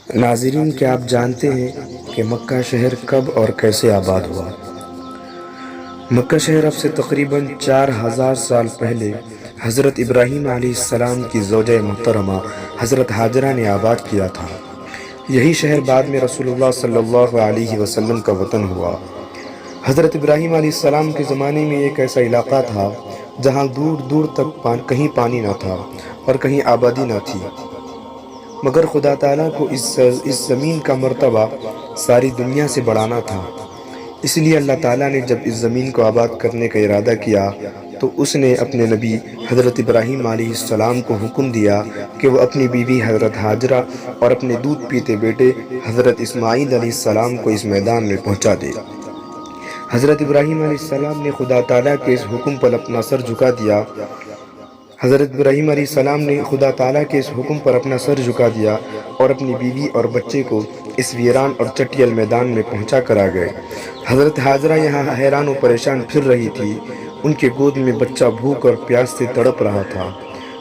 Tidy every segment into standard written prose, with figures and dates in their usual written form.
ناظرین، کیا آپ جانتے ہیں کہ مکہ شہر کب اور کیسے آباد ہوا؟ مکہ شہر اب سے تقریباً 4000 سال پہلے حضرت ابراہیم علیہ السلام کی زوجہ محترمہ حضرت ہاجرہ نے آباد کیا تھا۔ یہی شہر بعد میں رسول اللہ صلی اللہ علیہ وسلم کا وطن ہوا۔ حضرت ابراہیم علیہ السلام کے زمانے میں ایک ایسا علاقہ تھا جہاں دور دور تک کہیں پانی نہ تھا اور کہیں آبادی نہ تھی، مگر خدا تعالیٰ کو اس زمین کا مرتبہ ساری دنیا سے بڑھانا تھا۔ اس لیے اللہ تعالیٰ نے جب اس زمین کو آباد کرنے کا ارادہ کیا تو اس نے اپنے نبی حضرت ابراہیم علیہ السلام کو حکم دیا کہ وہ اپنی بیوی حضرت ہاجرہ اور اپنے دودھ پیتے بیٹے حضرت اسماعیل علیہ السلام کو اس میدان میں پہنچا دے۔ حضرت ابراہیم علیہ السلام نے خدا تعالیٰ کے اس حکم پر اپنا سر جھکا دیا۔ حضرت ابراہیم علیہ السلام نے خدا تعالیٰ کے اس حکم پر اپنا سر جھکا دیا اور اپنی بیوی اور بچے کو اس ویران اور چٹیل میدان میں پہنچا کر آ گئے۔ حضرت ہاجرہ یہاں حیران و پریشان پھر رہی تھی۔ ان کے گود میں بچہ بھوک اور پیاس سے تڑپ رہا تھا۔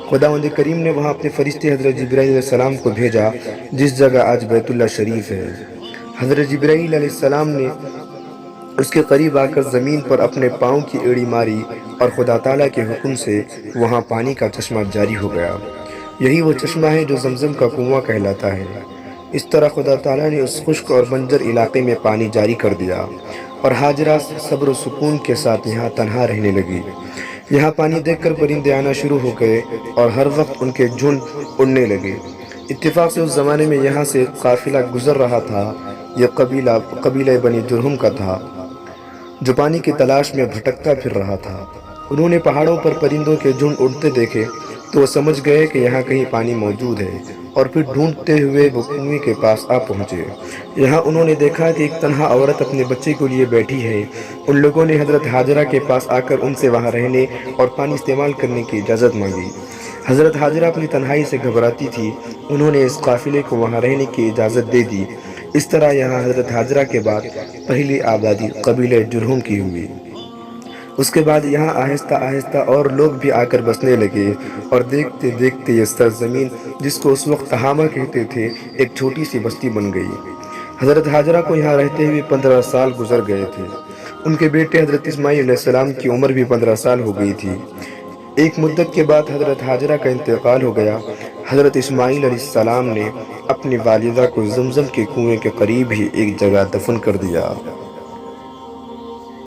خداوند کریم نے وہاں اپنے فرشتے حضرت جبرائیل علیہ السلام کو بھیجا، جس جگہ آج بیت اللہ شریف ہے۔ حضرت جبرائیل علیہ السلام نے اس کے قریب آ کر زمین پر اپنے پاؤں کی ایڑی ماری اور خدا تعالیٰ کے حکم سے وہاں پانی کا چشمہ جاری ہو گیا۔ یہی وہ چشمہ ہے جو زمزم کا کنواں کہلاتا ہے۔ اس طرح خدا تعالیٰ نے اس خشک اور بنجر علاقے میں پانی جاری کر دیا اور ہاجرہ صبر و سکون کے ساتھ یہاں تنہا رہنے لگی۔ یہاں پانی دیکھ کر پرندے آنا شروع ہو گئے اور ہر وقت ان کے جھنڈ اڑنے لگے۔ اتفاق سے اس زمانے میں یہاں سے قافلہ گزر رہا تھا۔ یہ قبیلہ بنی جرہم کا تھا جو پانی کی تلاش میں بھٹکتا پھر رہا تھا۔ انہوں نے پہاڑوں پر پرندوں کے جھنڈ اڑتے دیکھے تو وہ سمجھ گئے کہ یہاں کہیں پانی موجود ہے، اور پھر ڈھونڈتے ہوئے وہ کنویں کے پاس آ پہنچے۔ یہاں انہوں نے دیکھا کہ ایک تنہا عورت اپنے بچے کو لیے بیٹھی ہے۔ ان لوگوں نے حضرت ہاجرہ کے پاس آ کر ان سے وہاں رہنے اور پانی استعمال کرنے کی اجازت مانگی۔ حضرت ہاجرہ اپنی تنہائی سے گھبراتی تھی۔ انہوں نے اس قافلے کو وہاں رہنے کی اجازت دے دی۔ اس طرح یہاں حضرت ہاجرہ کے بعد پہلی آبادی قبیلہ جرہم کی ہوئی۔ اس کے بعد یہاں آہستہ آہستہ اور لوگ بھی آ کر بسنے لگے، اور دیکھتے دیکھتے یہ سرزمین جس کو اس وقت تہامہ کہتے تھے ایک چھوٹی سی بستی بن گئی۔ حضرت ہاجرہ کو یہاں رہتے ہوئے 15 سال گزر گئے تھے۔ ان کے بیٹے حضرت اسماعیل علیہ السلام کی عمر بھی 15 سال ہو گئی تھی۔ ایک مدت کے بعد حضرت ہاجرہ کا انتقال ہو گیا۔ حضرت اسماعیل علیہ السلام نے اپنی والدہ کو زمزم کے کنویں کے قریب ہی ایک جگہ دفن کر دیا۔